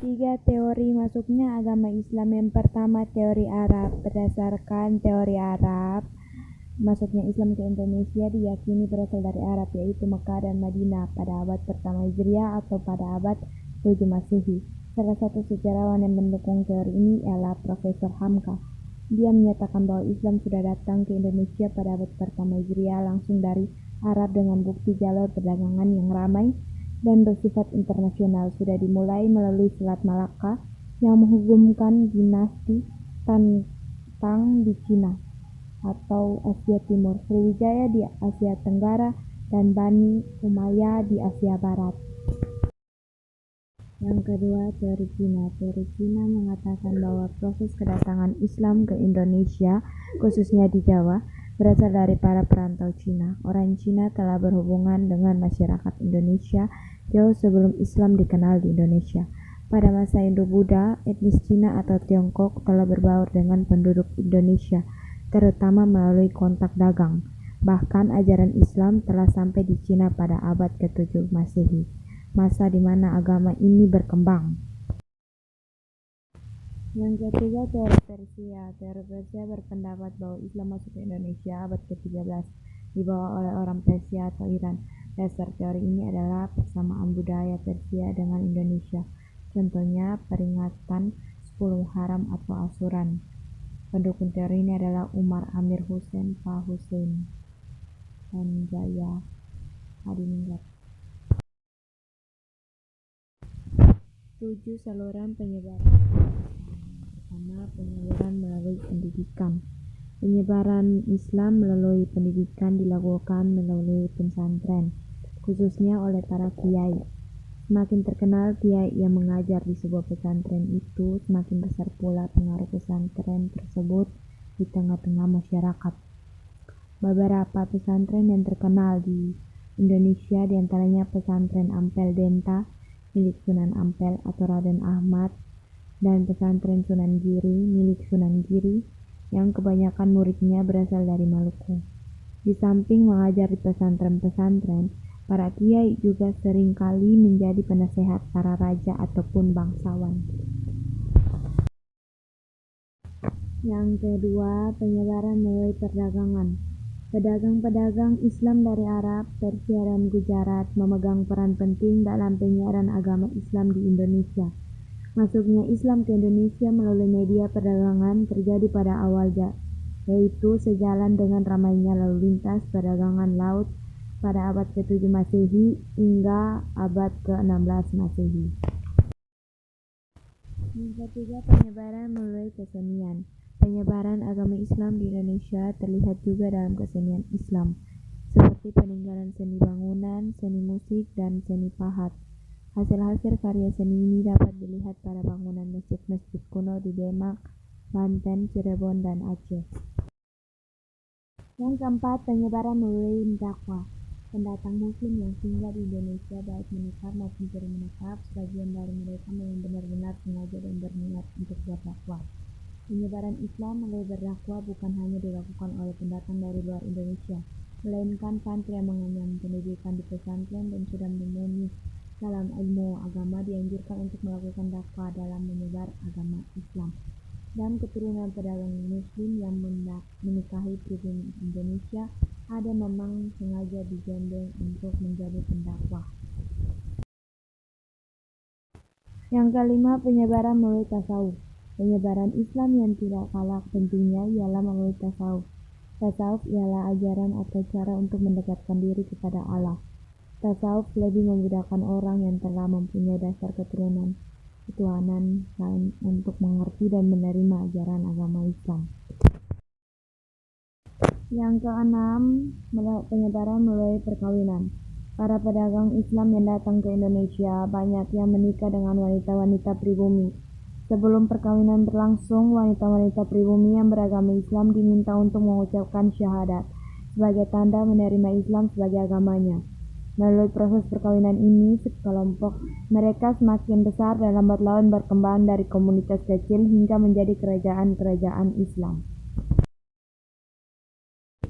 Tiga teori masuknya agama Islam. Yang pertama, teori Arab. Berdasarkan teori Arab, masuknya Islam ke Indonesia diyakini berasal dari Arab, yaitu Mekah dan Madinah pada abad pertama Hijriah atau pada abad 7 Masehi. Salah satu sejarawan yang mendukung teori ini ialah Profesor Hamka. Dia menyatakan bahwa Islam sudah datang ke Indonesia pada abad pertama Hijriah langsung dari Arab dengan bukti jalur perdagangan yang ramai dan bersifat internasional sudah dimulai melalui Selat Malaka yang menghubungkan dinasti Tang di Cina atau Asia Timur, Sriwijaya di Asia Tenggara, dan Bani Umayyah di Asia Barat. Yang kedua, teori Cina. Teori Cina mengatakan bahwa proses kedatangan Islam ke Indonesia, khususnya di Jawa, berasal dari para perantau Cina. Orang Cina telah berhubungan dengan masyarakat Indonesia jauh sebelum Islam dikenal di Indonesia. Pada masa Indo-Buddha, etnis Cina atau Tiongkok telah berbaur dengan penduduk Indonesia, terutama melalui kontak dagang. Bahkan ajaran Islam telah sampai di Cina pada abad ke-7 Masehi, masa di mana agama ini berkembang. Yang ketiga, teori Persia. Teori Persia berpendapat bahwa Islam masuk ke Indonesia abad ke-13, dibawa oleh orang Persia atau Iran. Dasar teori ini adalah persamaan budaya Persia dengan Indonesia. Contohnya, peringatan 10 Muharram atau Asyuran. Pendukung teori ini adalah Umar Amir Hussein, Pak Hussein, dan Jaya Hadiningrat. 7. Saluran penyebaran. Pertama, penyaluran melalui pendidikan. Penyebaran Islam melalui pendidikan dilakukan melalui pesantren, khususnya oleh para kiai. Semakin terkenal kiai yang mengajar di sebuah pesantren itu, semakin besar pula pengaruh pesantren tersebut di tengah-tengah masyarakat. Beberapa pesantren yang terkenal di Indonesia diantaranya pesantren Ampel Denta milik Sunan Ampel atau Raden Ahmad, dan pesantren Sunan Giri milik Sunan Giri yang kebanyakan muridnya berasal dari Maluku. Di samping mengajar di pesantren-pesantren, para kiai juga seringkali menjadi penasehat para raja ataupun bangsawan. Yang kedua, penyebaran melalui perdagangan. Pedagang-pedagang Islam dari Arab, Persia, dan Gujarat memegang peran penting dalam penyiaran agama Islam di Indonesia. Masuknya Islam ke Indonesia melalui media perdagangan terjadi pada awal yaitu sejalan dengan ramainya lalu lintas perdagangan laut pada abad ke-7 Masehi hingga abad ke-16 Masehi. Yang ketiga, penyebaran melalui kesenian. Penyebaran agama Islam di Indonesia terlihat juga dalam kesenian Islam, seperti peninggalan seni bangunan, seni musik, dan seni pahat. Hasil-hasil karya seni ini dapat dilihat pada bangunan masjid-masjid kuno di Demak, Banten, Cirebon, dan Aceh. Yang keempat, penyebaran melalui dakwah. Pendatang Muslim yang singgah di Indonesia, baik menetap maupun tidak menetap, sebagian dari mereka memang benar-benar sengaja dan berniat untuk berdakwah. Penyebaran Islam melalui berdakwah bukan hanya dilakukan oleh pendatang dari luar Indonesia, melainkan santri yang mengenyam pendidikan di pesantren dan sudah mumpuni dalam ilmu agama dianjurkan untuk melakukan dakwah dalam menyebar agama Islam. Dan keturunan pedagang Muslim yang menikahi pribumi Indonesia ada memang sengaja digandeng untuk menjadi pendakwah. Yang kelima, penyebaran melalui tasawuf. Penyebaran Islam yang tidak kalah pentingnya ialah melalui tasawuf. Tasawuf ialah ajaran atau cara untuk mendekatkan diri kepada Allah. Tasawuf lebih memudahkan orang yang telah mempunyai dasar keturunan ketuhanan lain untuk mengerti dan menerima ajaran agama Islam. Yang keenam, penyebaran melalui perkawinan. Para pedagang Islam yang datang ke Indonesia banyak yang menikah dengan wanita-wanita pribumi. Sebelum perkawinan berlangsung, wanita-wanita pribumi yang beragama Islam diminta untuk mengucapkan syahadat sebagai tanda menerima Islam sebagai agamanya. Melalui proses perkawinan ini, sekelompok mereka semakin besar dan lambat laun berkembang dari komunitas kecil hingga menjadi kerajaan-kerajaan Islam.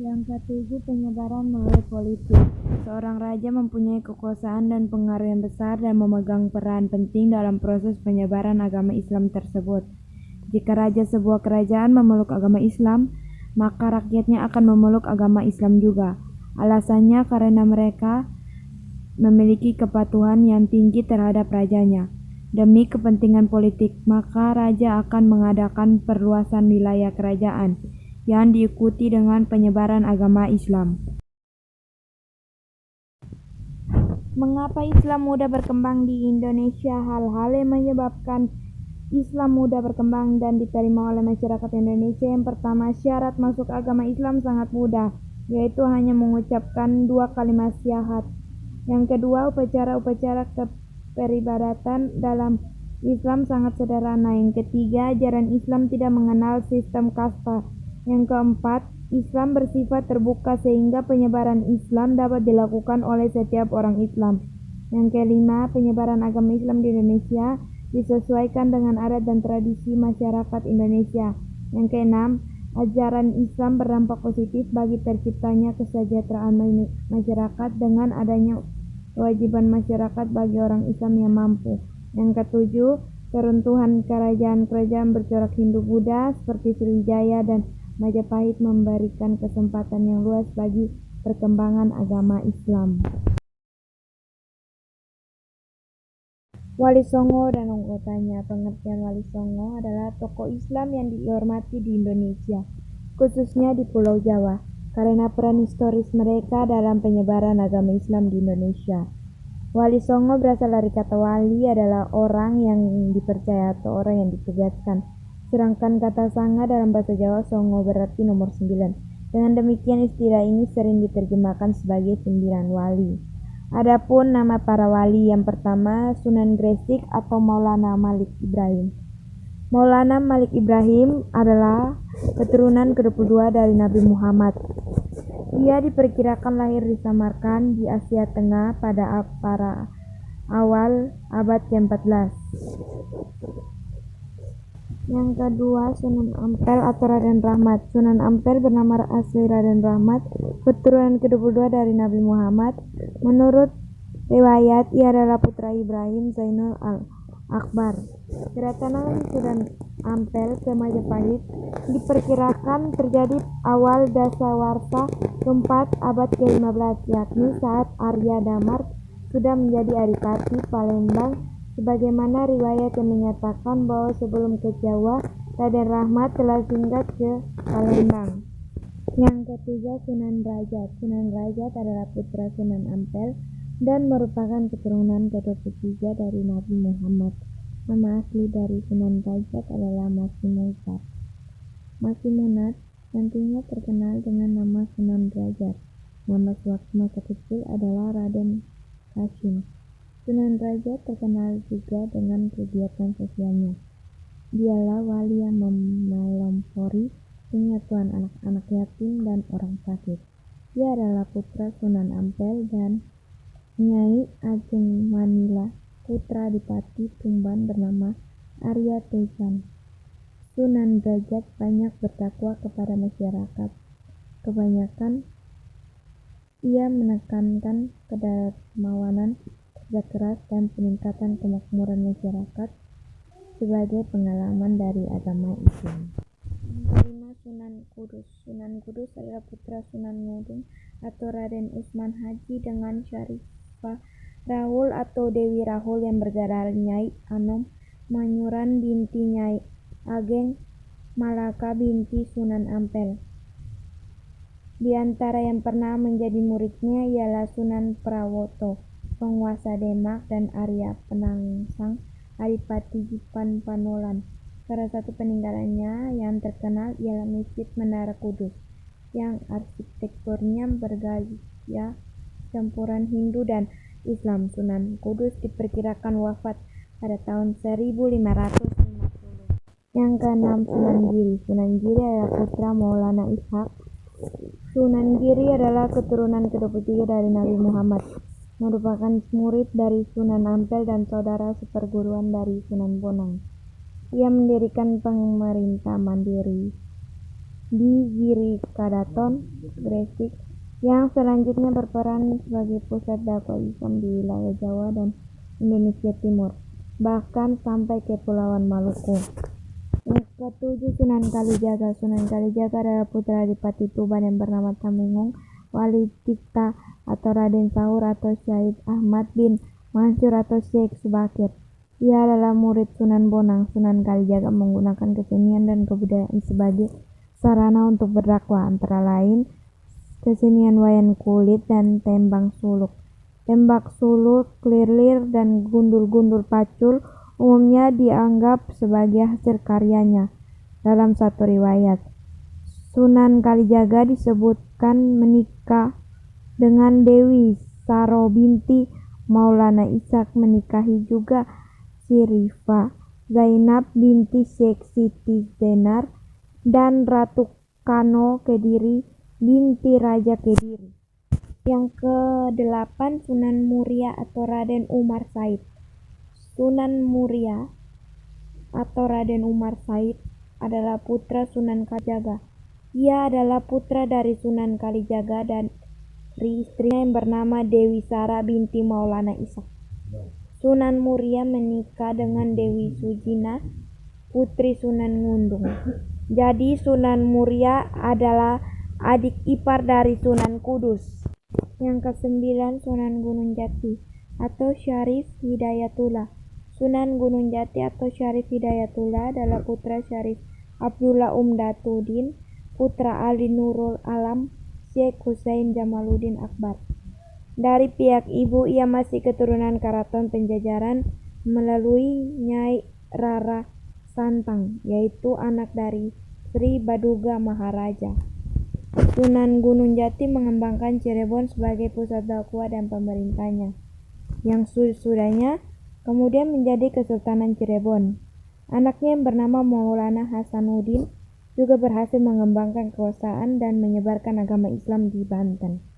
Yang ketujuh, penyebaran melalui politik. Seorang raja mempunyai kekuasaan dan pengaruh yang besar dan memegang peran penting dalam proses penyebaran agama Islam tersebut. Jika raja sebuah kerajaan memeluk agama Islam, maka rakyatnya akan memeluk agama Islam juga. Alasannya karena mereka memiliki kepatuhan yang tinggi terhadap rajanya. Demi kepentingan politik, maka raja akan mengadakan perluasan wilayah kerajaan yang diikuti dengan penyebaran agama Islam. Mengapa Islam mudah berkembang di Indonesia? Hal-hal yang menyebabkan Islam mudah berkembang dan diterima oleh masyarakat Indonesia. Yang pertama, syarat masuk agama Islam sangat mudah, yaitu hanya mengucapkan 2 kalimat syahadat. Yang kedua, upacara-upacara peribadatan dalam Islam sangat sederhana. Yang ketiga, ajaran Islam tidak mengenal sistem kasta. Yang keempat, Islam bersifat terbuka sehingga penyebaran Islam dapat dilakukan oleh setiap orang Islam. Yang kelima, penyebaran agama Islam di Indonesia disesuaikan dengan adat dan tradisi masyarakat Indonesia. Yang keenam, ajaran Islam berdampak positif bagi terciptanya kesejahteraan masyarakat dengan adanya kewajiban masyarakat bagi orang Islam yang mampu. Yang ketujuh, keruntuhan kerajaan-kerajaan bercorak Hindu-Buddha seperti Sriwijaya dan Majapahit memberikan kesempatan yang luas bagi perkembangan agama Islam. Wali Songo dan anggotanya. Pengertian Wali Songo adalah tokoh Islam yang dihormati di Indonesia, khususnya di Pulau Jawa, karena peran historis mereka dalam penyebaran agama Islam di Indonesia. Wali Songo berasal dari kata wali adalah orang yang dipercaya atau orang yang ditugaskan. Sedangkan kata sanga dalam bahasa Jawa Songo berarti nomor 9. Dengan demikian istilah ini sering diterjemahkan sebagai 9 wali. Adapun nama para wali, yang pertama Sunan Gresik atau Maulana Malik Ibrahim. Maulana Malik Ibrahim adalah keturunan ke-22 dari Nabi Muhammad. Ia diperkirakan lahir di Samarkand di Asia Tengah pada awal abad ke-14. Yang kedua, Sunan Ampel atau Raden Rahmat. Sunan Ampel bernama asli Raden Rahmat, keturunan ke-22 dari Nabi Muhammad. Menurut riwayat, ia adalah putra Ibrahim Zainul Akbar. Kedatangan Sunan Ampel ke Majapahit diperkirakan terjadi awal dasawarsa keempat abad ke-15, yakni saat Arya Damar sudah menjadi adipati Palembang. Sebagaimana riwayat yang menyatakan bahwa sebelum ke Jawa, Raden Rahmat telah singgah ke Palembang. Yang ketiga, Sunan Derajat. Sunan Derajat adalah putra Sunan Ampel dan merupakan keturunan ke-23 dari Nabi Muhammad. Nama asli dari Sunan Derajat adalah Masimunat. Masimunat nantinya terkenal dengan nama Sunan Derajat. Nama sewaktu masa kecil adalah Raden Kasim. Sunan Derajat terkenal juga dengan kegiatan sosialnya. Dialah wali yang memelopori penyatuan anak-anak yatim dan orang sakit. Dia adalah putra Sunan Ampel dan Nyai Ajeng Manila, putra Adipati Tumban bernama Arya Tejan. Sunan Derajat banyak bertakwa kepada masyarakat. Kebanyakan ia menekankan kedermawanan, kerja keras, dan peningkatan kemakmuran masyarakat sebagai pengalaman dari agama Islam. Kelima, Sunan Kudus. Sunan Kudus adalah putra Sunan Ngudung atau Raden Usman Haji dengan Syarifah Rahul atau Dewi Rahul yang bergelar Nyai Anom Manyuran binti Nyai Ageng Malaka binti Sunan Ampel. Di antara yang pernah menjadi muridnya ialah Sunan Prawoto, penguasa Demak, dan Arya Penangsang, Adipati Jipan Panolan. Salah satu peninggalannya yang terkenal ialah Masjid Menara Kudus, yang arsitekturnya bergaya campuran Hindu dan Islam. Sunan Kudus diperkirakan wafat pada tahun 1550. Yang keenam, Sunan Giri. Sunan Giri adalah putra Maulana Ishak. Sunan Giri adalah keturunan ke-23 dari Nabi Muhammad, merupakan murid dari Sunan Ampel dan saudara seperguruan dari Sunan Bonang. Ia mendirikan pemerintah mandiri di Girikadaton, Gresik, yang selanjutnya berperan sebagai pusat dakwah Islam di wilayah Jawa dan Indonesia Timur, bahkan sampai ke Kepulauan Maluku. Yang ketujuh, Sunan Kalijaga. Sunan Kalijaga adalah putra Adipati Tuban yang bernama Temenggung, Wali Tikta atau Raden Sahur atau Syahid Ahmad bin Mansur atau Syekh Subakir. Ia adalah murid Sunan Bonang. Sunan Kalijaga menggunakan kesenian dan kebudayaan sebagai sarana untuk berdakwah, antara lain kesenian wayang kulit dan tembang suluk. Tembak suluk, kelilir, dan gundul-gundul pacul umumnya dianggap sebagai hasil karyanya. Dalam satu riwayat, Sunan Kalijaga disebutkan menikah dengan Dewi Saro binti Maulana Ishak, menikahi juga Syarifah Zainab binti Syekh Siti Zenar dan Ratu Kano Kediri binti Raja Kediri. Yang ke-8, Sunan Muria atau Raden Umar Said. Sunan Muria atau Raden Umar Said adalah putra Sunan Kalijaga. Ia adalah putra dari Sunan Kalijaga dan istrinya yang bernama Dewi Sara binti Maulana Ishak. Sunan Muria menikah dengan Dewi Sujina, putri Sunan Ngundung. Jadi Sunan Muria adalah adik ipar dari Sunan Kudus. Yang ke-9, Sunan Gunung Jati atau Syarif Hidayatullah. Sunan Gunung Jati atau Syarif Hidayatullah adalah putra Syarif Abdullah Umdatuddin, putra Ali Nurul Alam, Syekh Husain Jamaluddin Akbar. Dari pihak ibu, ia masih keturunan Keraton Penjajaran melalui Nyai Rara Santang, yaitu anak dari Sri Baduga Maharaja. Sunan Gunung Jati mengembangkan Cirebon sebagai pusat dakwah dan pemerintahnya, yang sudahnya kemudian menjadi Kesultanan Cirebon. Anaknya yang bernama Maulana Hasanuddin juga berhasil mengembangkan kekuasaan dan menyebarkan agama Islam di Banten.